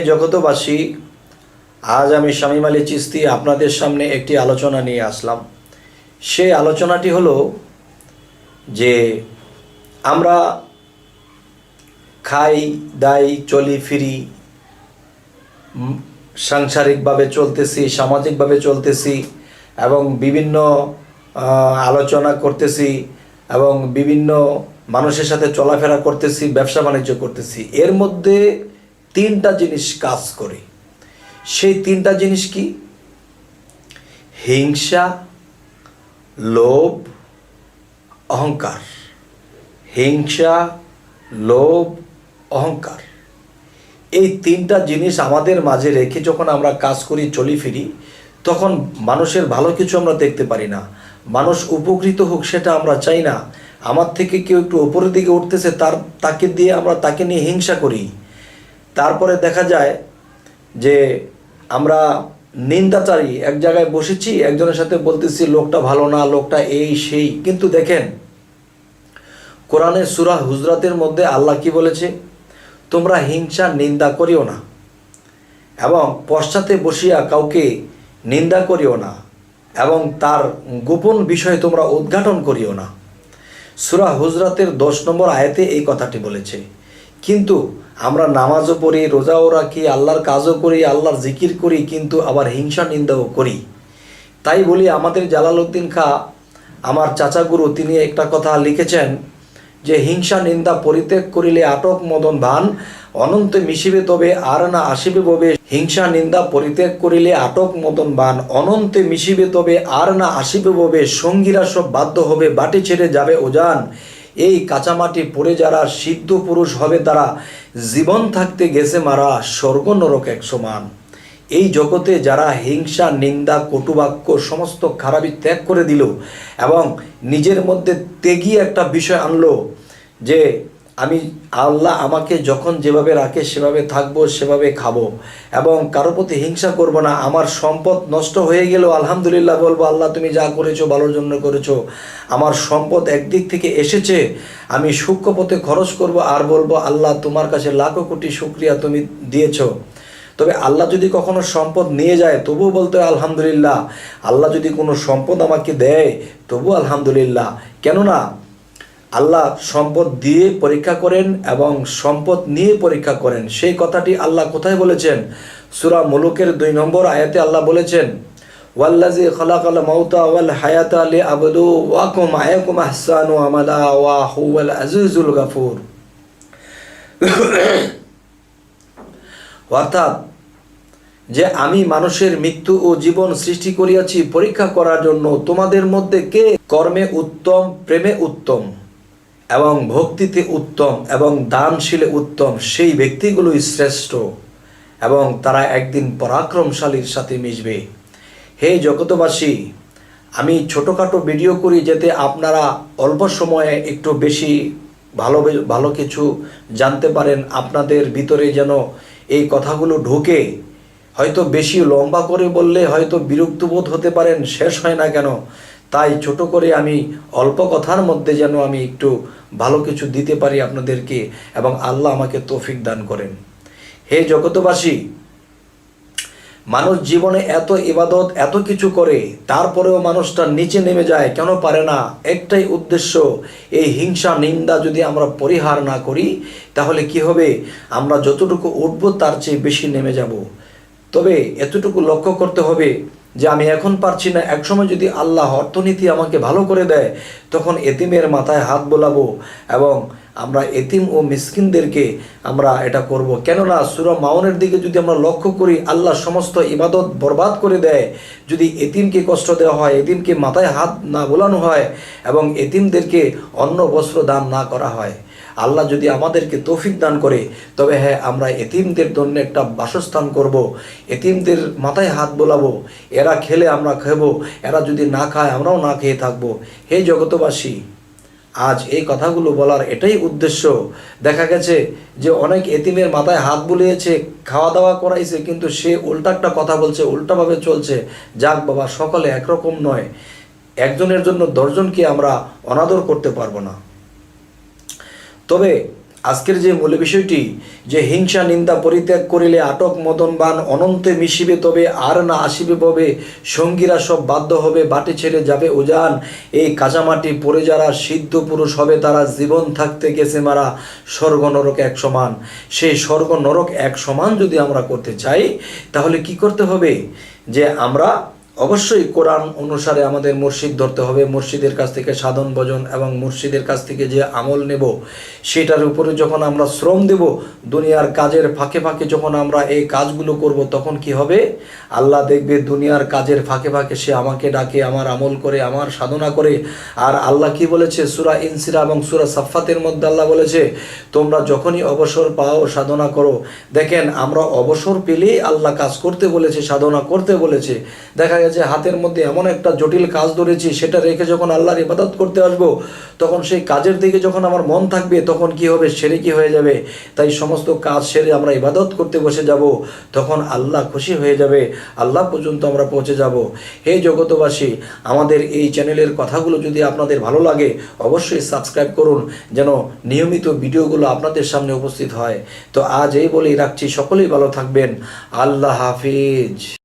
জগতবাসী, আজ আমি শামীম আলী চিশতি আপনাদের সামনে একটি আলোচনা নিয়ে আসলাম। সেই আলোচনাটি হলো যে আমরা খাই দাই চলি ফিরি, সাংসারিকভাবে চলতেছি, সামাজিকভাবে চলতেছি এবং বিভিন্ন আলোচনা করতেছি এবং বিভিন্ন মানুষের সাথে চলাফেরা করতেছি, ব্যবসা বাণিজ্য করতেছি। এর মধ্যে তিনটা জিনিস কাজ করে। সেই তিনটা জিনিস কি? হিংসা, লোভ, অহংকার। হিংসা, লোভ, অহংকার, এই তিনটা জিনিস আমাদের মাঝে রেখে যখন আমরা কাজ করি, চলি ফিরি, তখন মানুষের ভালো কিছু আমরা দেখতে পারি না। মানুষ উপকৃত হোক সেটা আমরা চাই না। আমার থেকে কেউ একটু উপরের দিকে উঠতেছে, তাকে নিয়ে হিংসা করি। তারপরে দেখা যায় যে আমরা নিন্দাচারী। এক জায়গায় বসেছি, একজনের সাথে বলতেছি লোকটা ভালো না, লোকটা এই সেই। কিন্তু দেখেন, কোরআনের সূরা হুজরাতের মধ্যে আল্লাহ কি বলেছে? তোমরা হিংসা নিন্দা করিও না এবং পশ্চাতে বসিয়া কাউকে নিন্দা করিও না এবং তার গোপন বিষয় তোমরা উদ্ঘাটন করিও না। সূরা হুজরাতের 10 নম্বর আয়াতে এই কথাটি বলেছে। কিন্তু আমরা নামাজও পড়ি, রোজাও রাখি, আল্লাহর কাজও করি, আল্লাহর জিকির করি, কিন্তু আবার হিংসা নিন্দাও করি। তাই বলি, আমাদের জালালউদ্দিন খাঁ, আমার চাচা গুরু, তিনি একটা কথা লিখেছেন যে হিংসা নিন্দা পরিত্যাগ করিলে আটক মদন ভান, অনন্তে মিশিবে তবে আর না আসিবে ববে। হিংসা নিন্দা পরিত্যাগ করিলে আটক মদন ভান, অনন্তে মিশিবে তবে আর না আসিবে ববে। সঙ্গীরা সব বাধ্য হবে, বাটি ছেড়ে যাবে ওজান। এই কাঁচামাটি পড়ে যারা সিদ্ধ পুরুষ হবে তারা, জীবন থাকতে গেছে মারা, স্বর্গ নরক এক সমান। এই জগতে যারা হিংসা নিন্দা কটুবাক্য সমস্ত খারাপি ত্যাগ করে দিল এবং নিজের মধ্যে ত্যাগী একটা বিষয় আনলো যে আল্লাহ আমাকে যখন যেভাবে রাখে সেভাবে থাকবো, সেভাবে খাবো এবং কারো প্রতি হিংসা করব না। আমার সম্পদ নষ্ট হয়ে গেল, আলহামদুলিল্লাহ বলবো, আল্লাহ তুমি যা করেছো ভালোর জন্য করেছো। আমার সম্পদ একদিক থেকে এসেছে, আমি সূক্ষ্ম পথে খরচ করব আর বলবো আল্লাহ তোমার কাছে লাখো কোটি শুকরিয়া, তুমি দিয়েছো। তবে আল্লাহ যদি কখনো সম্পদ নিয়ে যায় তবুও বলতে আলহামদুলিল্লাহ। আল্লাহ যদি কোনো সম্পদ আমাকে দেয় তবু আলহামদুলিল্লাহ। কেননা আল্লাহ সম্পদ দিয়ে পরীক্ষা করেন এবং সম্পদ নিয়ে পরীক্ষা করেন। সেই কথাটি আল্লাহ কোথায় বলেছেন? সূরা মুলুকের 2 নম্বর আয়াতে আল্লাহ বলেছেন, ওয়াল্লাযী খালাকাল মাউতা ওয়াল হায়াতা লিয়াবলুওয়াকুম আইয়াকুম আহসানু আমালা ওয়া হুয়াল আজিজুল গাফুর। অর্থাৎ যে আমি মানুষের মৃত্যু ও জীবন সৃষ্টি করিয়াছি পরীক্ষা করার জন্য। তোমাদের মধ্যে কে কর্মে উত্তম, প্রেমে উত্তম এবং ভক্তিতে উত্তম এবং দানশীলে উত্তম, সেই ব্যক্তিগুলোই শ্রেষ্ঠ এবং তারা একদিন পরাক্রমশালীর সাথে মিশবে। হে জগতবাসী, আমি ছোটোখাটো ভিডিও করি যাতে আপনারা অল্প সময়ে একটু বেশি ভালো কিছু জানতে পারেন, আপনাদের ভিতরে যেন এই কথাগুলো ঢোকে। হয়তো বেশি লম্বা করে বললে হয়তো বিরক্তবোধ হতে পারেন, শেষ হয় না কেন। তাই ছোট করে আমি অল্প কথার মধ্যে যেন আমি একটু ভালো কিছু দিতে পারি আপনাদেরকে এবং আল্লাহ আমাকে তৌফিক দান করেন। হে জগতবাসী, মানুষ জীবনে এত ইবাদত এত কিছু করে, তারপরেও মানুষটা নিচে নেমে যায় কেন? পারে না। একটাই উদ্দেশ্য, এই হিংসা নিন্দা যদি আমরা পরিহার না করি তাহলে কি হবে? আমরা যতটুকু উঠব তার চেয়ে বেশি নেমে যাব। তবে এতটুকু লক্ষ্য করতে হবে যে আমি এখন পারছি না, একসময় যদি আল্লাহ অর্থনীতি আমাকে ভালো করে দেয় তখন এতিমের মাথায় হাত বোলাবো এবং আমরা এতিম ও মিসকিনদেরকে আমরা এটা করব। কেননা সূরা মাউনের দিকে যদি আমরা লক্ষ্য করি, আল্লাহ সমস্ত ইবাদত বরবাদ করে দেয় যদি এতিমকে কষ্ট দেওয়া হয়, এতিমকে মাথায় হাত না বোলানো হয় এবং এতিমদেরকে অন্ন বস্ত্র দান না করা হয়। আল্লাহ যদি আমাদেরকে তৌফিক দান করে তবে হ্যাঁ, আমরা এতিমদের জন্য একটা বাসস্থান করব, এতিমদের মাথায় হাত বোলাবো, এরা খেলে আমরা খাবো, এরা যদি না খায় আমরাও না খেয়ে থাকবো। হে জগতবাসী, আজ এই কথাগুলো বলার এটাই উদ্দেশ্য। দেখা গেছে যে অনেক এতিমের মাথায় হাত বুলিয়েছে, খাওয়া দাওয়া করাইছে, কিন্তু সে উল্টা একটা কথা বলছে, উল্টাভাবে চলছে। যাক বাবা, সকলে একরকম নয়। একজনের জন্য 10 জনকে আমরা অনাদর করতে পারবো না। তবে আজকের যে মূল বিষয়টি, যে হিংসা নিন্দা পরিত্যাগ করিলে আটক মদনবান অনন্তে মিশিবে, তবে আর না আসিবে ভবে, সঙ্গীরা সব বাধ্য হবে, বাটি ছেড়ে যাবে উজান, এই কাঁচামাটি পড়ে যারা সিদ্ধ পুরুষ হবে তারা, জীবন থাকতে গেছে মারা, স্বর্গ নরক এক সমান। সেই স্বর্গ নরক এক সমান যদি আমরা করতে চাই, তাহলে কি করতে হবে? যে আমরা অবশ্যই কোরআন অনুসারে আমাদের মুর্শিদ ধরতে হবে, মুর্শিদের কাছ থেকে সাধন ভজন এবং মুর্শিদের কাছ থেকে যে আমল নেব সেটার উপরে যখন আমরা শ্রম দেব, দুনিয়ার কাজের ফাঁকে ফাঁকে যখন আমরা এই কাজগুলো করব, তখন কি হবে? আল্লাহ দেখবে দুনিয়ার কাজের ফাঁকে ফাঁকে সে আমাকে ডাকে, আমার আমল করে, আমার সাধনা করে। আর আল্লাহ কি বলেছে সূরা ইনসিরা এবং সূরা সাফফাতের মধ্যে? আল্লাহ বলেছে তোমরা যখনই অবসর পাও সাধনা করো। দেখেন, আমরা অবসর পেলেই আল্লাহ কাজ করতে বলেছে, সাধনা করতে বলেছে। দেখা যে হাতের মধ্যে এমন একটা জটিল কাজ ধরেছি, সেটা রেখে যখন আল্লাহর ইবাদত করতে আসবো, তখন সেই কাজের দিকে যখন আমার মন থাকবে, তখন কি হবে? শিরকি হয়ে যাবে। তাই সমস্ত কাজ সেরে আমরা ইবাদত করতে বসে যাব, তখন আল্লাহ খুশি হয়ে যাবে, আল্লাহ পর্যন্ত আমরা পৌঁছে যাব। হে জগতবাসী, আমাদের এই চ্যানেলের কথাগুলো যদি আপনাদের ভালো লাগে, অবশ্যই সাবস্ক্রাইব করুন, যেন নিয়মিত ভিডিওগুলো আপনাদের সামনে উপস্থিত হয়। তো আজ এই বলেই রাখছি, সকলেই ভালো থাকবেন। আল্লাহ হাফিজ।